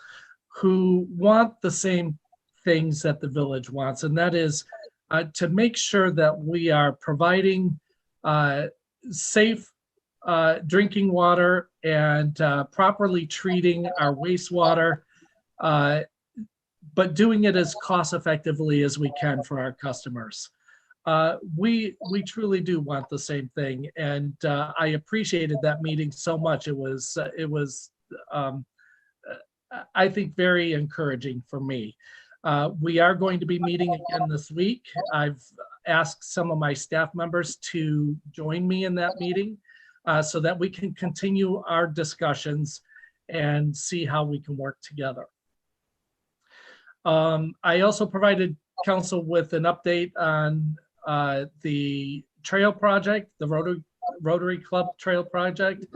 who want the same things that the village wants, and that is to make sure that we are providing safe drinking water and properly treating our wastewater, but doing it as cost effectively as we can for our customers. We truly do want the same thing, and I appreciated that meeting so much. It was I think very encouraging for me. We are going to be meeting again this week. I've asked some of my staff members to join me in that meeting so that we can continue our discussions and see how we can work together. I also provided council with an update on the trail project, the Rotary Club Trail Project.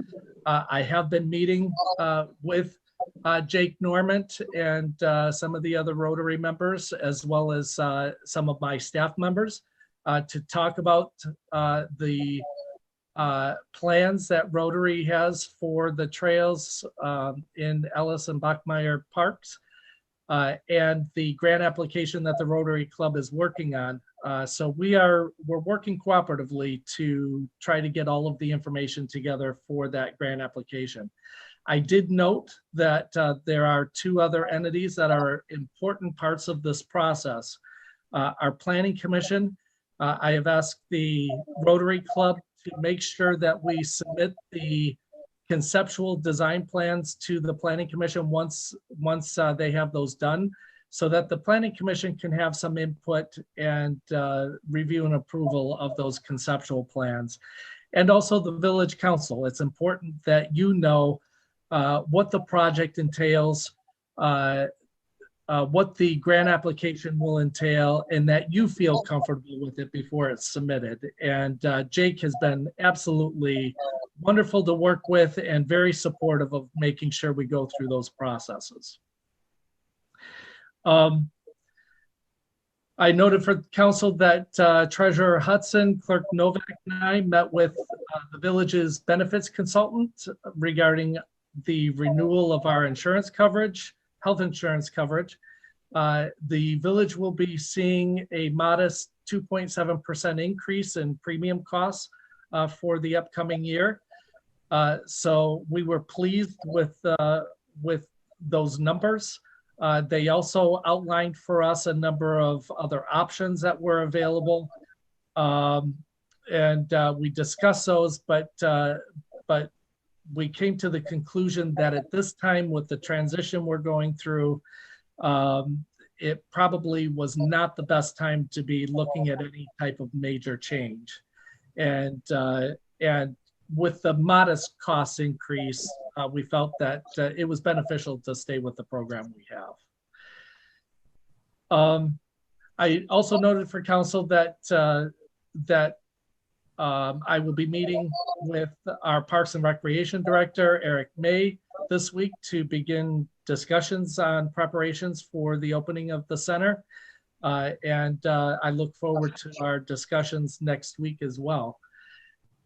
I have been meeting with Jake Normant and some of the other Rotary members, as well as some of my staff members, to talk about the plans that Rotary has for the trails in Ellis and Bachmeyer Parks, and the grant application that the Rotary Club is working on. So we're working cooperatively to try to get all of the information together for that grant application. I did note that there are two other entities that are important parts of this process. Our Planning Commission I have asked the Rotary Club to make sure that we submit the conceptual design plans to the Planning Commission once they have those done, so that the Planning Commission can have some input and review and approval of those conceptual plans. And also the Village Council. It's important that you know what the project entails, what the grant application will entail, and that you feel comfortable with it before it's submitted. And Jake has been absolutely wonderful to work with and very supportive of making sure we go through those processes. I noted for council that Treasurer Hudson, Clerk Novak, and I met with the village's benefits consultant regarding the renewal of our insurance coverage, health insurance coverage. The village will be seeing a modest 2.7% increase in premium costs for the upcoming year. So we were pleased with those numbers. They also outlined for us a number of other options that were available. And we discussed those, but we came to the conclusion that at this time, with the transition we're going through, it probably was not the best time to be looking at any type of major change. And with the modest cost increase, we felt that it was beneficial to stay with the program we have. I also noted for council that I will be meeting with our Parks and Recreation Director, Eric May, this week to begin discussions on preparations for the opening of the center. And I look forward to our discussions next week as well.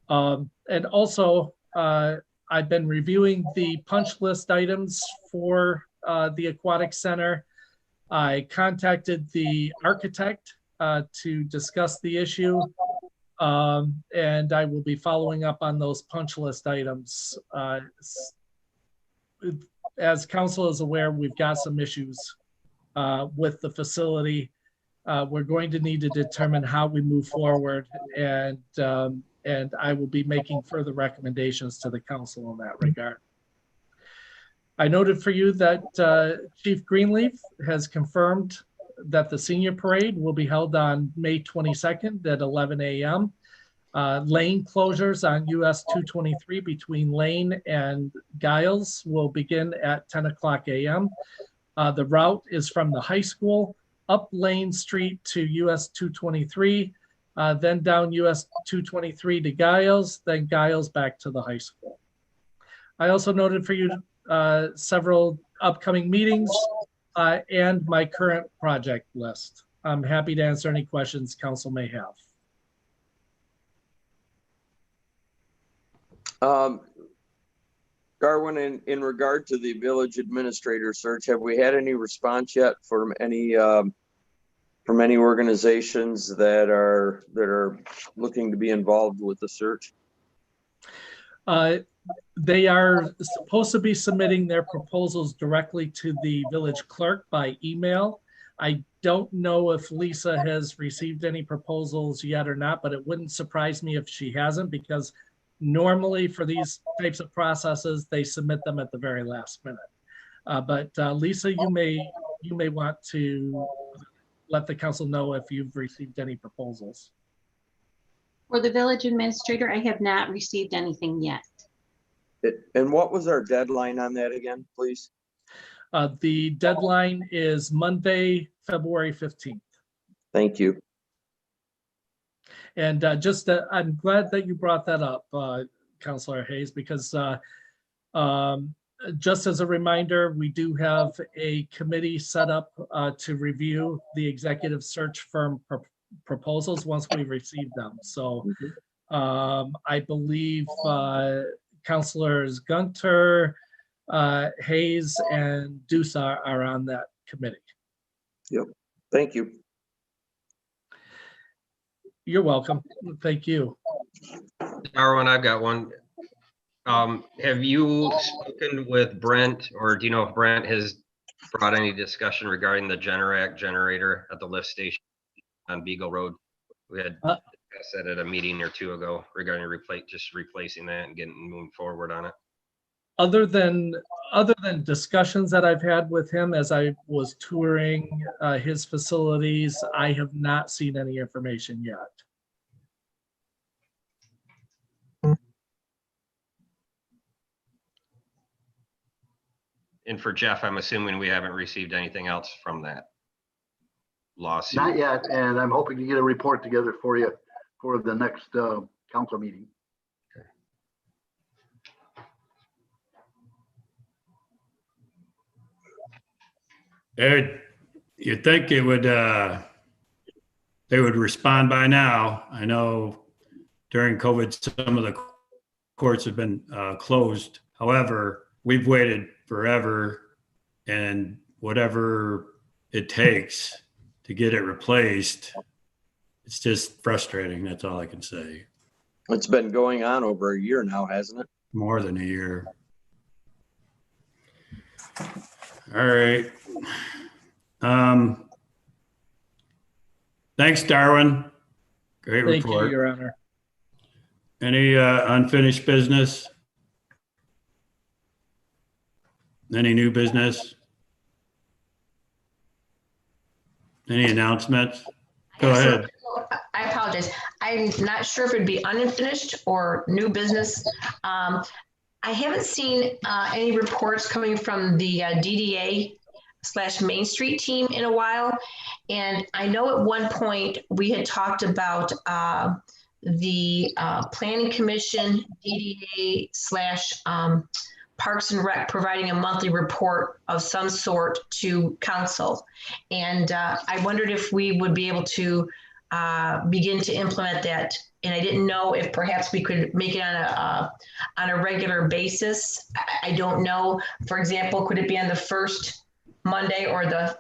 And also, I've been reviewing the punch list items for the Aquatic Center. I contacted the architect to discuss the issue. And I will be following up on those punch list items. As council is aware, we've got some issues with the facility. We're going to need to determine how we move forward, and I will be making further recommendations to the council in that regard. I noted for you that Chief Greenleaf has confirmed that the senior parade will be held on May 22nd at 11 a.m. Lane closures on US 223 between Lane and Giles will begin at 10 o'clock a.m. The route is from the high school up Lane Street to US 223, then down US 223 to Giles, then Giles back to the high school. I also noted for you several upcoming meetings and my current project list. I'm happy to answer any questions council may have. Darwin, in regard to the village administrator search, have we had any response yet from any organizations that are looking to be involved with the search? They are supposed to be submitting their proposals directly to the village clerk by email. I don't know if Lisa has received any proposals yet or not, but it wouldn't surprise me if she hasn't, because normally for these types of processes, they submit them at the very last minute. But Lisa, you may want to let the council know if you've received any proposals. For the village administrator, I have not received anything yet. And what was our deadline on that again, please? The deadline is Monday, February 15th. Thank you. And I'm glad that you brought that up, Councilor Hayes, because just as a reminder, we do have a committee set up to review the executive search firm proposals once we receive them. So I believe Councilors Gunter, Hayes, and Deuce are on that committee. Yep. Thank you. You're welcome. Thank you. Darwin, I've got one. Have you spoken with Brent, or do you know if Brent has brought any discussion regarding the Generac generator at the lift station on Beagle Road? We had Uh, discussed that at a meeting or two ago regarding replacing that and moving forward on it. Other than discussions that I've had with him as I was touring his facilities, I have not seen any information yet. And for Jeff, I'm assuming we haven't received anything else from that lawsuit. Not yet, and I'm hoping to get a report together for you for the next council meeting. You'd think it would, they would respond by now. I know during COVID, some of the courts have been closed. However, we've waited forever, and whatever it takes to get it replaced, it's just frustrating. That's all I can say. It's been going on over a year now, hasn't it? More than a year. All right. Thanks, Darwin. Great Thank you, report. Your Honor. Any unfinished business? Any new business? Any announcements? Go ahead. I apologize. I'm not sure if it'd be unfinished or new business. I haven't seen any reports coming from the DDA/Main Street team in a while. And I know at one point we had talked about the Planning Commission, DDA/ Parks and Rec providing a monthly report of some sort to council. And I wondered if we would be able to begin to implement that. And I didn't know if perhaps we could make it on a regular basis. I don't know. For example, could it be on the first Monday or the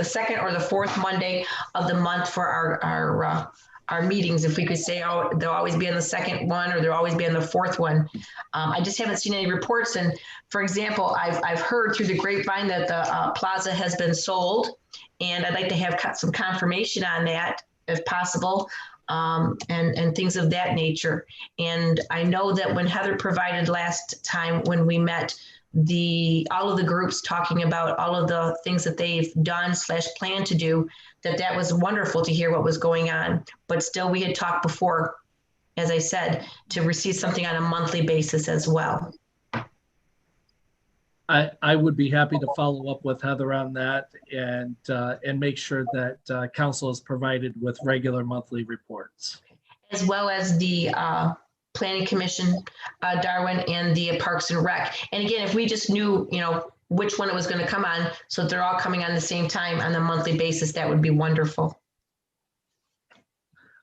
second or the fourth Monday of the month for our meetings? If we could say, oh, they'll always be on the second one or they'll always be on the fourth one. I just haven't seen any reports. And for example, I've heard through the grapevine that the plaza has been sold, and I'd like to have some confirmation on that if possible, and things of that nature. And I know that when Heather provided last time when we met, all of the groups talking about all of the things that they've done / plan to do, that was wonderful to hear what was going on. But still, we had talked before, as I said, to receive something on a monthly basis as well. I would be happy to follow up with Heather on that and make sure that council is provided with regular monthly reports. As well as the Planning Commission, Darwin, and the Parks and Rec. And again, if we just knew, which one it was going to come on, so they're all coming on the same time on a monthly basis, that would be wonderful.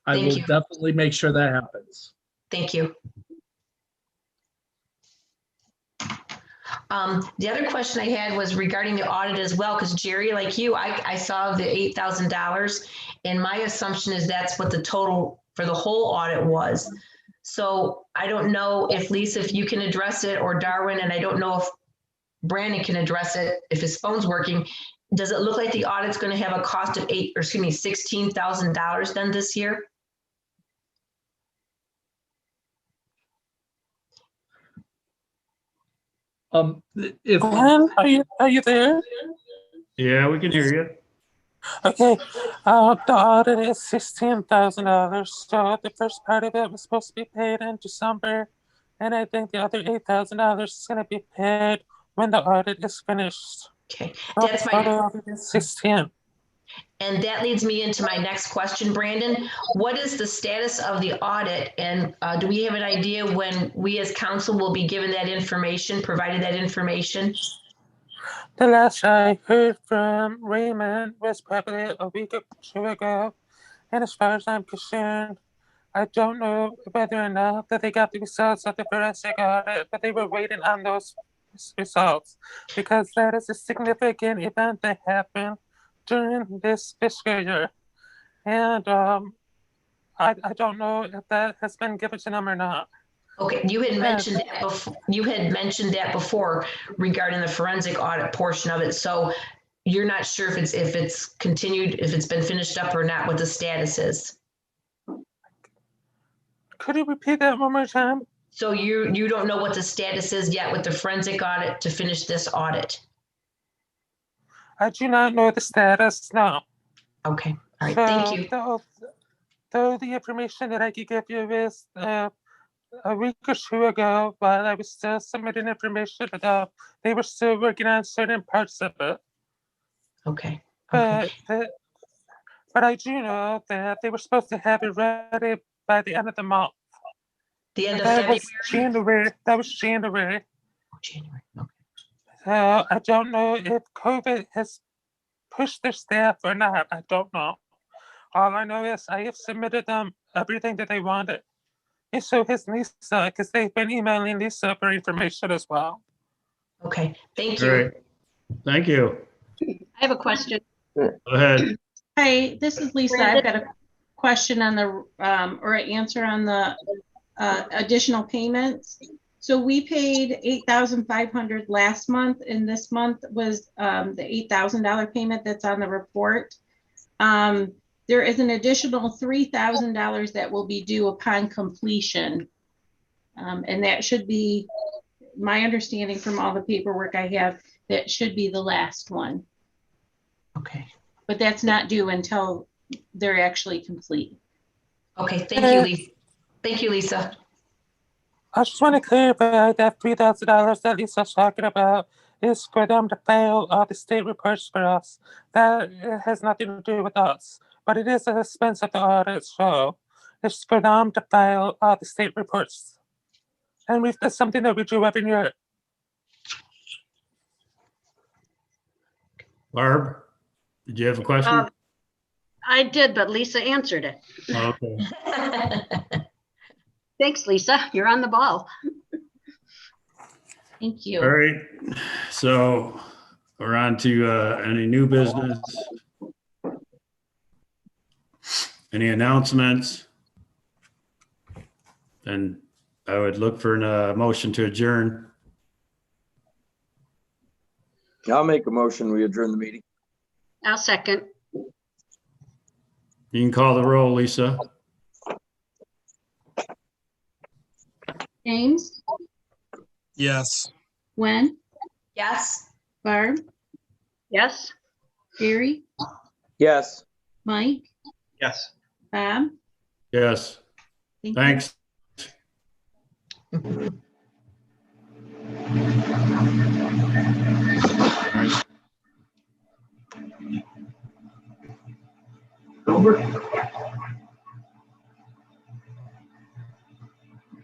I will definitely make sure that happens. Thank you. The other question I had was regarding the audit as well, because Jerry, like you, I saw the $8,000, and my assumption is that's what the total for the whole audit was. So I don't know if Lisa, if you can address it, or Darwin, and I don't know if Brandon can address it if his phone's working. Does it look like the audit's going to have a cost of $16,000 then this year? If Glenn, are you there? Yeah, we can hear you. Okay, the audit is $16,000. So the first part of it was supposed to be paid in December, and I think the other $8,000 is going to be paid when the audit is finished. Okay, So that's the my. audit is 16. And that leads me into my next question, Brandon. What is the status of the audit? And do we have an idea when we as council will be given that information, provided that information? The last I heard from Raymond was probably a week or two ago. And as far as I'm concerned, I don't know whether or not that they got the results of the forensic audit, but they were waiting on those results because that is a significant event that happened during this fiscal year. And I don't know if that has been given to them or not. Okay, you had mentioned that before. You had mentioned that before regarding the forensic audit portion of it. So you're not sure if it's continued, if it's been finished up or not, what the status is. Could you repeat that one more time? So you don't know what the status is yet with the forensic audit to finish this audit? I do not know the status, no. Okay, all right, thank you. Though the information that I could give you is a week or two ago, while I was still submitting information, they were still working on certain parts of it. Okay. Okay. But I do know that they were supposed to have it ready by the end of the month. The end of That February? was January. That was January. Oh, January. Okay. So I don't know if COVID has pushed their staff or not. I don't know. All I know is I have submitted them everything that they wanted. And so has Lisa, because they've been emailing Lisa for information as well. Okay, thank All you. right. Thank you. I have a question. Go ahead. Hi, this is Lisa. I've got a question on the, or an answer on the additional payments. So we paid $8,500 last month, and this month was the $8,000 payment that's on the report. There is an additional $3,000 that will be due upon completion. And that should be, my understanding from all the paperwork I have, that should be the last one. Okay. But that's not due until they're actually complete. Okay, thank you, Lisa. Thank you, Lisa. I just want to clarify that $3,000 that Lisa's talking about is for them to file all the state reports for us. That has nothing to do with us, but it is an expense of the audit, so it's for them to file all the state reports. And that's something that we do every year. Barb, did you have a question? I did, but Lisa answered it. Okay. Thanks, Lisa. You're on the ball. Thank you. All right. So we're on to any new business. Any announcements? And I would look for a motion to adjourn. I'll make a motion. We adjourn the meeting. I'll second. You can call the roll, Lisa. James, Yes. Gwen, Yes. Barb, Yes. Gary, Yes. Mike, Yes. Bob. Yes. Thank you. Thanks.